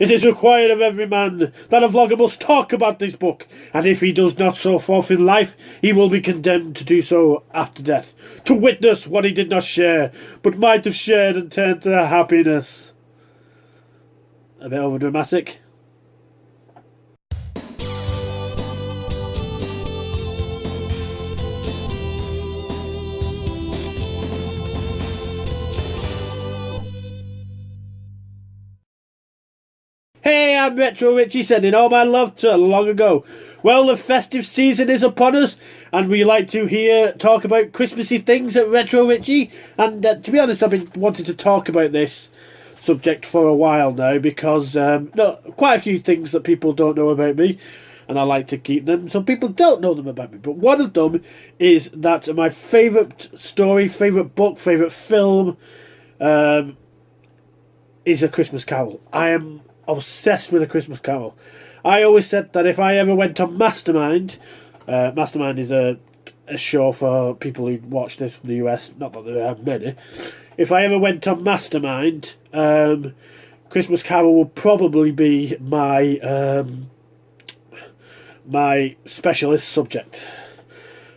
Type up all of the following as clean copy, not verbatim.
It is required of every man that a vlogger must talk about this book, and if he does not so forth in life, he will be condemned to do so after death, to witness what he did not share, but might have shared and turned to happiness. A bit overdramatic. Hey, I'm Retro Ritchie, sending all my love to long ago. Well, the festive season is upon us, and we like to talk about Christmassy things at Retro Ritchie. And to be honest, I've been wanting to talk about this subject for a while now because quite a few things that people don't know about me, and I like to keep them so people don't know them about me. But one of them is that my favourite story, favourite book, favourite film is A Christmas Carol. I am obsessed with A Christmas Carol. I always said that if I ever went on Mastermind, Mastermind is a show for people who watch this from the US, not that there are many. If I ever went on Mastermind, Christmas Carol would probably be my my specialist subject.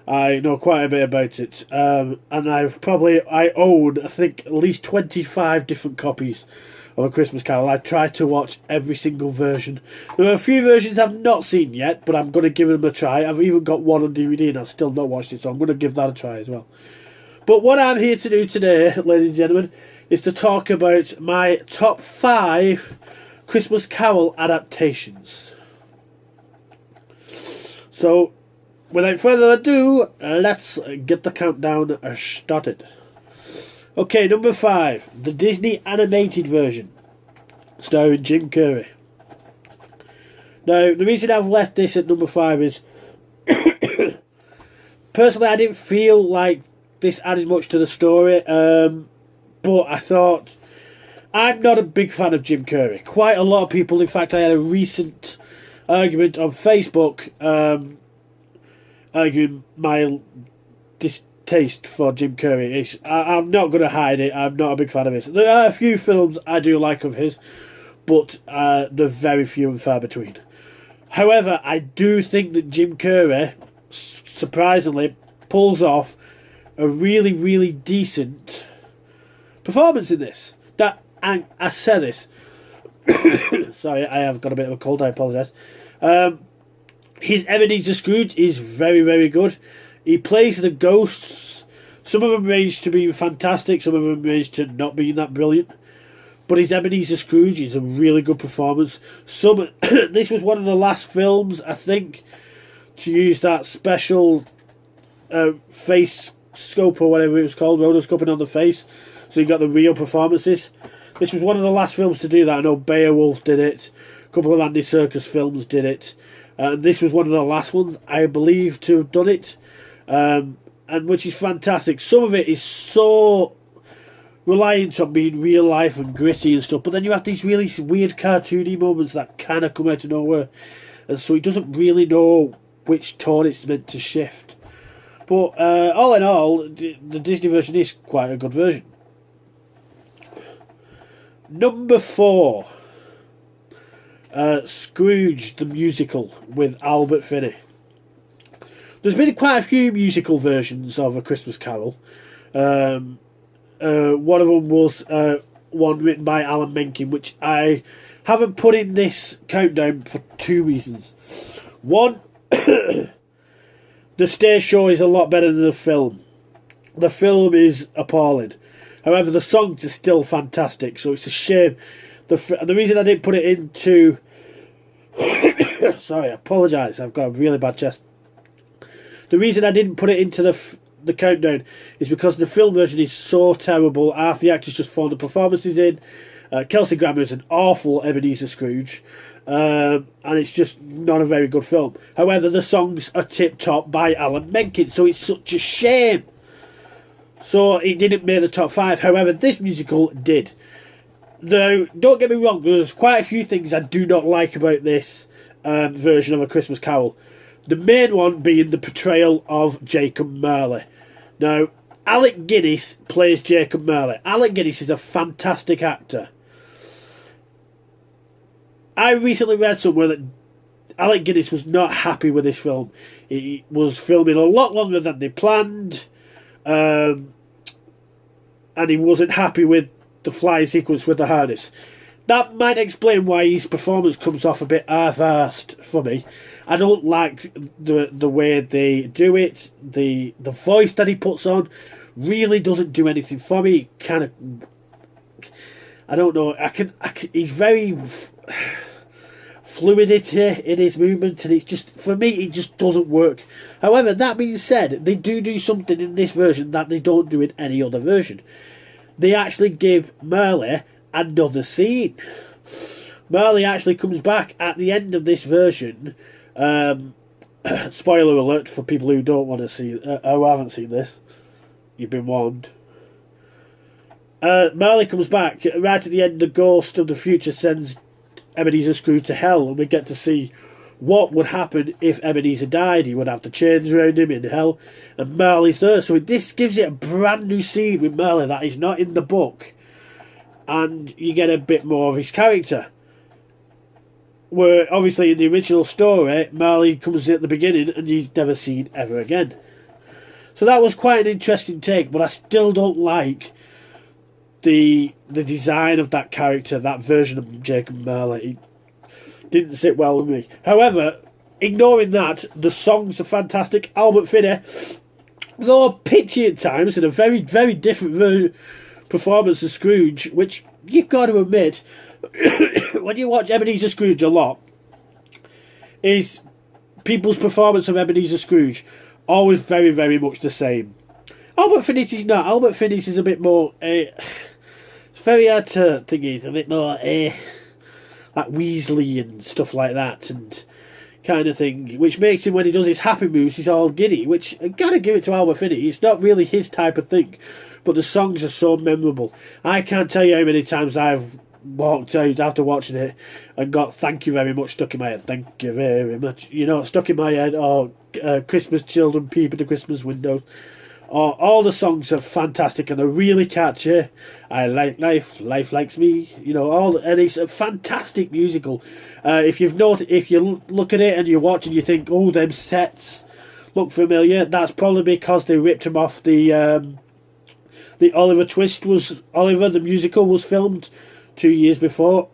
I know quite a bit about it, and I own, I think, at least 25 different copies of A Christmas Carol. I tried to watch every single version. There are a few versions I've not seen yet, but I'm going to give them a try. I've even got one on DVD and I've still not watched it, so I'm going to give that a try as well. But what I'm here to do today, ladies and gentlemen, is to talk about my top 5 Christmas Carol adaptations. So, without further ado, let's get the countdown started. Okay, number 5, the Disney animated version, starring Jim Carrey. Now, the reason I've left this at number 5 is, personally, I didn't feel like this added much to the story, but I thought, I'm not a big fan of Jim Carrey. Quite a lot of people, in fact, I had a recent argument on Facebook, arguing my distaste for Jim Carrey. I'm not going to hide it. I'm not a big fan of his. There are a few films I do like of his, but they're very few and far between. However, I do think that Jim Carrey, surprisingly, pulls off a really, really decent performance in this. Now, I say this. Sorry, I have got a bit of a cold. I apologise. His Ebenezer Scrooge is very, very good. He plays the ghosts. Some of them range to be fantastic. Some of them range to not being that brilliant. But his Ebenezer Scrooge is a really good performance. This was one of the last films, I think, to use that special face scope or whatever it was called, rotoscoping on the face. So you got the real performances. This was one of the last films to do that. I know Beowulf did it. A couple of Andy Serkis films did it. This was one of the last ones, I believe, to have done it. And which is fantastic. Some of it is so reliant on being real life and gritty and stuff, but then you have these really weird cartoony moments that kind of come out of nowhere, and so he doesn't really know which tone it's meant to shift. But all in all, the Disney version is quite a good version. Number 4, Scrooge the Musical with Albert Finney. There's been quite a few musical versions of A Christmas Carol. One of them was one written by Alan Menken, which I haven't put in this countdown for 2 reasons. One, the stage show is a lot better than the film. The film is appalling. However, the songs are still fantastic, so it's a shame. The reason I didn't put it into... Sorry, I apologise, I've got a really bad chest. The reason I didn't put it into the countdown is because the film version is so terrible. Half the actors just phoned the performances in. Kelsey Grammer is an awful Ebenezer Scrooge. And it's just not a very good film. However, the songs are tip-top by Alan Menken, so it's such a shame. So it didn't make the top 5. However, this musical did. Now, don't get me wrong, there's quite a few things I do not like about this version of A Christmas Carol. The main one being the portrayal of Jacob Marley. Now, Alec Guinness plays Jacob Marley. Alec Guinness is a fantastic actor. I recently read somewhere that Alec Guinness was not happy with this film. It was filming a lot longer than they planned, and he wasn't happy with the flying sequence with the harness. That might explain why his performance comes off a bit half-assed for me. I don't like the way they do it. The voice that he puts on really doesn't do anything for me. Kind of, I don't know. He's very fluidity in his movement, and it's just, for me, it just doesn't work. However, that being said, they do something in this version that they don't do in any other version. They actually give Marley another scene. Marley actually comes back at the end of this version. Spoiler alert for people who don't want to see, who haven't seen this. You've been warned. Marley comes back right at the end. The ghost of the future sends Ebenezer Scrooge to hell, and we get to see what would happen if Ebenezer died. He would have the chains around him in hell, and Marley's there. So this gives it a brand new scene with Marley that is not in the book, and you get a bit more of his character. Where obviously in the original story, Marley comes at the beginning and he's never seen ever again. So that was quite an interesting take, but I still don't like the design of that character, that version of Jacob Marley. It didn't sit well with me. However, ignoring that, the songs are fantastic. Albert Finney, though pitchy at times, in a very, very different performance of Scrooge, which you've got to admit, when you watch Ebenezer Scrooge a lot, is people's performance of Ebenezer Scrooge always very, very much the same. Albert Finney's is not. Albert Finney's is a bit more... it's very hard to think. It's a bit more like Weasley and stuff like that, and kind of thing, which makes him, when he does his happy moves, he's all giddy, which I gotta give it to Albert Finney. It's not really his type of thing, but the songs are so memorable. I can't tell you how many times I've walked out after watching it and got "thank you very much" stuck in my head. Thank you very much, stuck in my head. Or Christmas children peep at the Christmas windows. All the songs are fantastic and they're really catchy. I like life, life likes me. And it's a fantastic musical. If you look at it and you watch and you think, oh, them sets look familiar, that's probably because they ripped them off the Oliver Twist Oliver the musical was filmed 2 years before.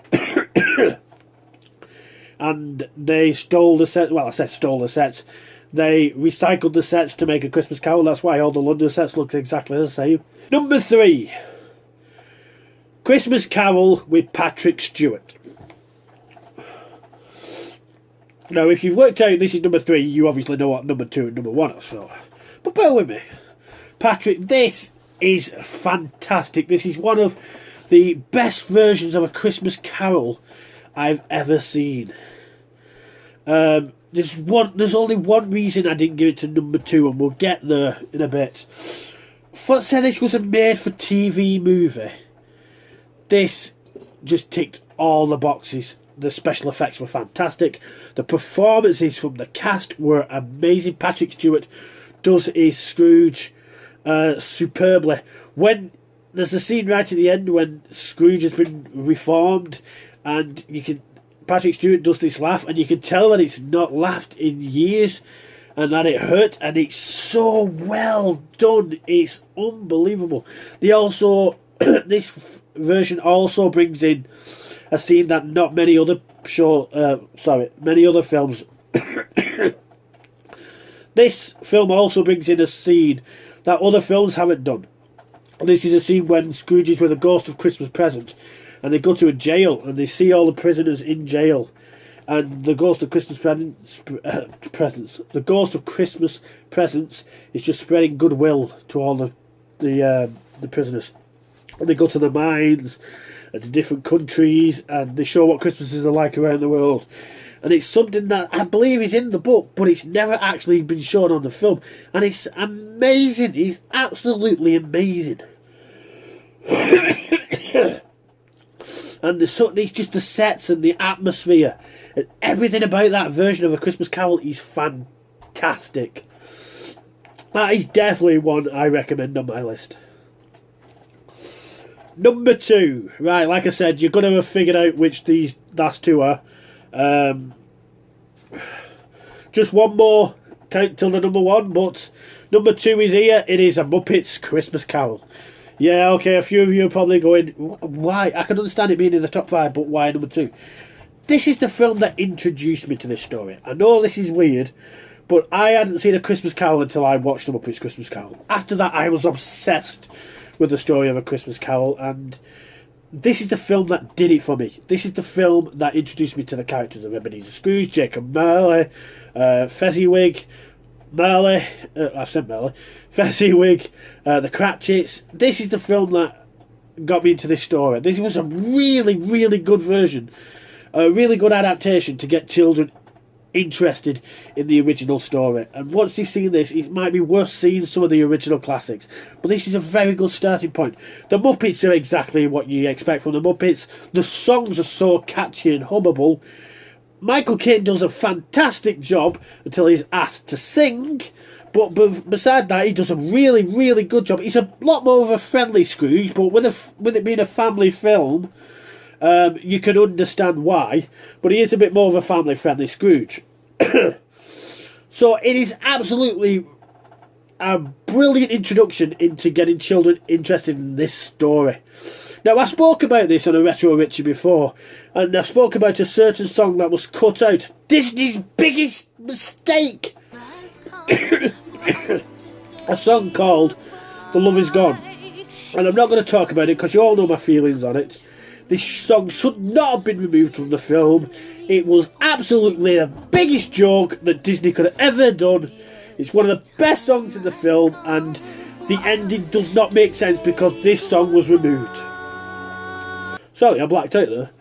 And they stole the set. Well, I said stole the sets. They recycled the sets to make A Christmas Carol. That's why all the London sets look exactly the same. Number 3. Christmas Carol with Patrick Stewart. Now, if you've worked out this is number 3, you obviously know what number 2 and number 1 are. So, but bear with me. Patrick, this is fantastic. This is one of the best versions of A Christmas Carol I've ever seen. There's only one reason I didn't give it to number 2, and we'll get there in a bit. For say this was a made-for-TV movie, this just ticked all the boxes. The special effects were fantastic. The performances from the cast were amazing. Patrick Stewart does his Scrooge superbly. When there's a scene right at the end when Scrooge has been reformed, and Patrick Stewart does this laugh, and you can tell that it's not laughed in years, and that it hurt, and it's so well done. It's unbelievable. They also, this version also brings in a scene that not many other films. This film also brings in a scene that other films haven't done. This is a scene when Scrooge is with a ghost of Christmas present, and they go to a jail and they see all the prisoners in jail, and the ghost of Christmas presents. The ghost of Christmas presents is just spreading goodwill to all the prisoners, and they go to the mines and to different countries, and they show what Christmases are like around the world. And it's something that I believe is in the book, but it's never actually been shown on the film, and it's amazing. It's absolutely amazing. And it's just the sets and the atmosphere and everything about that version of A Christmas Carol is fantastic. That is definitely one I recommend on my list. Number 2. Right, like I said, you're going to have figured out which these last two are. Just one more count till the number 1, but number 2 is here. It is A Muppet's Christmas Carol. Yeah, okay, a few of you are probably going, why? I can understand it being in the top 5, but why number 2? This is the film that introduced me to this story. I know this is weird, but I hadn't seen A Christmas Carol until I watched The Muppet's Christmas Carol. After that, I was obsessed with the story of A Christmas Carol, and this is the film that did it for me. This is the film that introduced me to the characters of Ebenezer Scrooge, Jacob Marley, Fezziwig, Marley, I've said Marley, Fezziwig, the Cratchits. This is the film that got me into this story. This was a really, really good version, a really good adaptation to get children interested in the original story. And once you've seen this, it might be worth seeing some of the original classics, but this is a very good starting point. The Muppets are exactly what you expect from the Muppets. The songs are so catchy and hummable. Michael Caine does a fantastic job until he's asked to sing, but beside that, he does a really, really good job. He's a lot more of a friendly Scrooge, but with it being a family film, you can understand why, but he is a bit more of a family-friendly Scrooge. So it is absolutely a brilliant introduction into getting children interested in this story. Now, I spoke about this on a Retro Ritchie before, and I spoke about a certain song that was cut out. Disney's biggest mistake! A song called The Love Is Gone. And I'm not going to talk about it because you all know my feelings on it. This song should not have been removed from the film. It was absolutely the biggest joke that Disney could have ever done. It's one of the best songs in the film, and the ending does not make sense because this song was removed. Sorry, I blacked out there.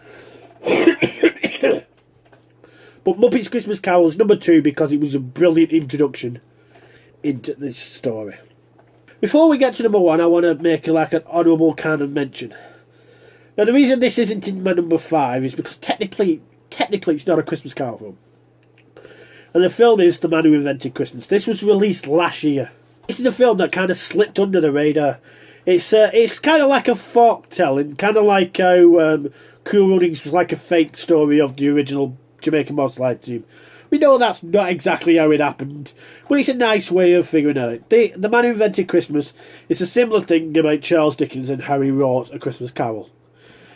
But Muppets Christmas Carol is number 2 because it was a brilliant introduction into this story. Before we get to number 1, I want to make like an honourable kind of mention. Now, the reason this isn't in my number 5 is because technically it's not a Christmas Carol film. And the film is The Man Who Invented Christmas. This was released last year. This is a film that kind of slipped under the radar. It's kind of like a folk telling, kind of like how Cool Runnings was like a fake story of the original Jamaican Monster Light team. We know that's not exactly how it happened, but it's a nice way of figuring out. The Man Who Invented Christmas is a similar thing about Charles Dickens and how he wrote A Christmas Carol.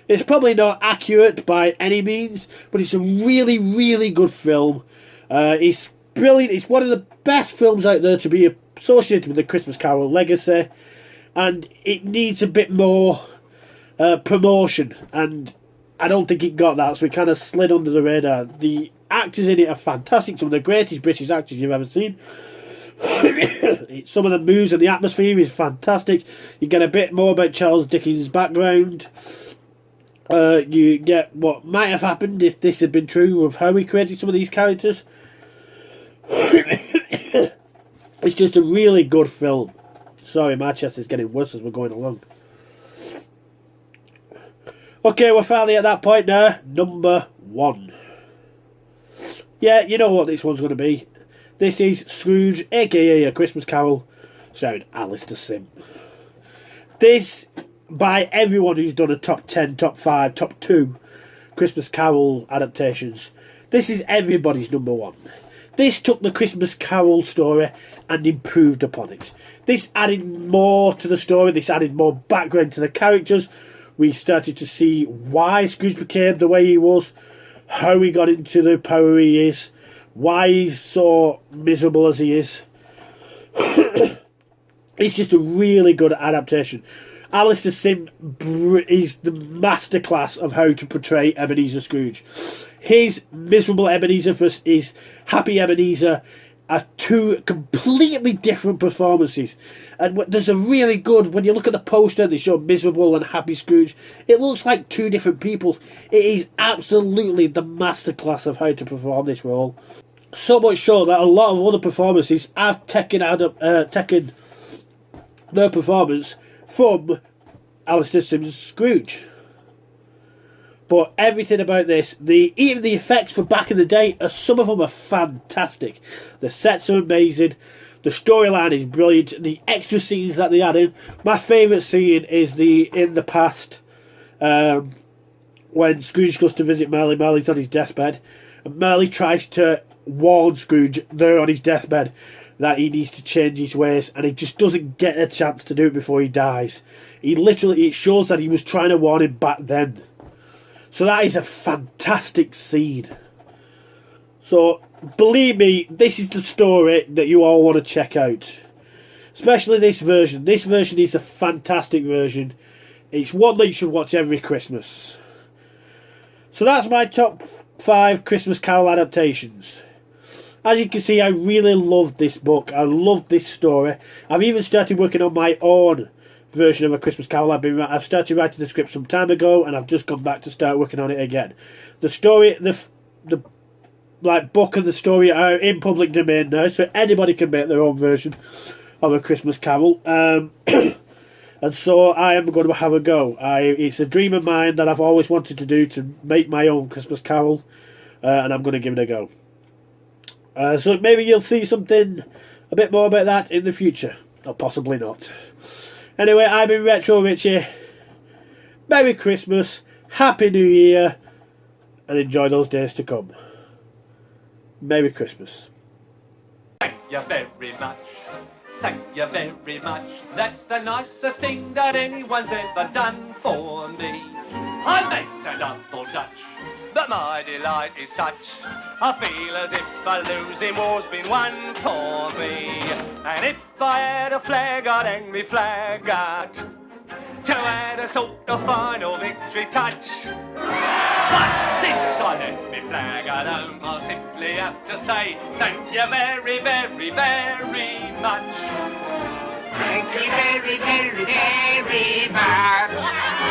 It's probably not accurate by any means, but it's a really, really good film. It's brilliant. It's one of the best films out there to be associated with the Christmas Carol legacy, and it needs a bit more promotion, and I don't think it got that, so it kind of slid under the radar. The actors in it are fantastic, some of the greatest British actors you've ever seen. Some of the moves and the atmosphere is fantastic. You get a bit more about Charles Dickens' background. You get what might have happened if this had been true of how he created some of these characters. It's just a really good film. Sorry, my chest is getting worse as we're going along. Okay, we're finally at that point now. Number 1. Yeah, you know what this one's going to be. This is Scrooge, aka A Christmas Carol, starring Alistair Sim. This, by everyone who's done a top 10, top 5, top 2 Christmas Carol adaptations, this is everybody's number 1. This took the Christmas Carol story and improved upon it. This added more to the story. This added more background to the characters. We started to see why Scrooge became the way he was, how he got into the power he is, why he's so miserable as he is. It's just a really good adaptation. Alistair Sim is the masterclass of how to portray Ebenezer Scrooge. His miserable Ebenezer versus his happy Ebenezer are two completely different performances. And there's a really good, when you look at the poster, they show miserable and happy Scrooge. It looks like two different people. It is absolutely the masterclass of how to perform this role. So much so that a lot of other performances have taken their performance from Alistair Sim's Scrooge. But everything about this, even the effects from back in the day, some of them are fantastic. The sets are amazing. The storyline is brilliant. The extra scenes that they add in. My favourite scene is in the past, when Scrooge goes to visit Merlin. Merlin's on his deathbed, and Merlin tries to warn Scrooge there on his deathbed that he needs to change his ways, and he just doesn't get a chance to do it before he dies. It shows that he was trying to warn him back then. So that is a fantastic scene. So, believe me, this is the story that you all want to check out. Especially this version. This version is a fantastic version. It's one that you should watch every Christmas. So that's my top 5 Christmas Carol adaptations. As you can see, I really loved this book. I loved this story. I've even started working on my own version of A Christmas Carol. I've started writing the script some time ago, and I've just gone back to start working on it again. The story, the book and the story are in public domain now, so anybody can make their own version of A Christmas Carol. And so I am going to have a go. It's a dream of mine that I've always wanted to do, to make my own Christmas Carol, and I'm going to give it a go. So maybe you'll see something a bit more about that in the future, or possibly not. Anyway, I've been Retro Ritchie. Merry Christmas, Happy New Year, and enjoy those days to come. Merry Christmas. Thank you very much. Thank you very much. That's the nicest thing that anyone's ever done for me. I may sound awful Dutch, but my delight is such. I feel as if a losing war's been won for me. And if I had a flag, I'd hang me flag out to add a sort of final victory touch. But since I left me flag at home, I'll simply have to say thank you very, very, very much. Thank you very, very, very much.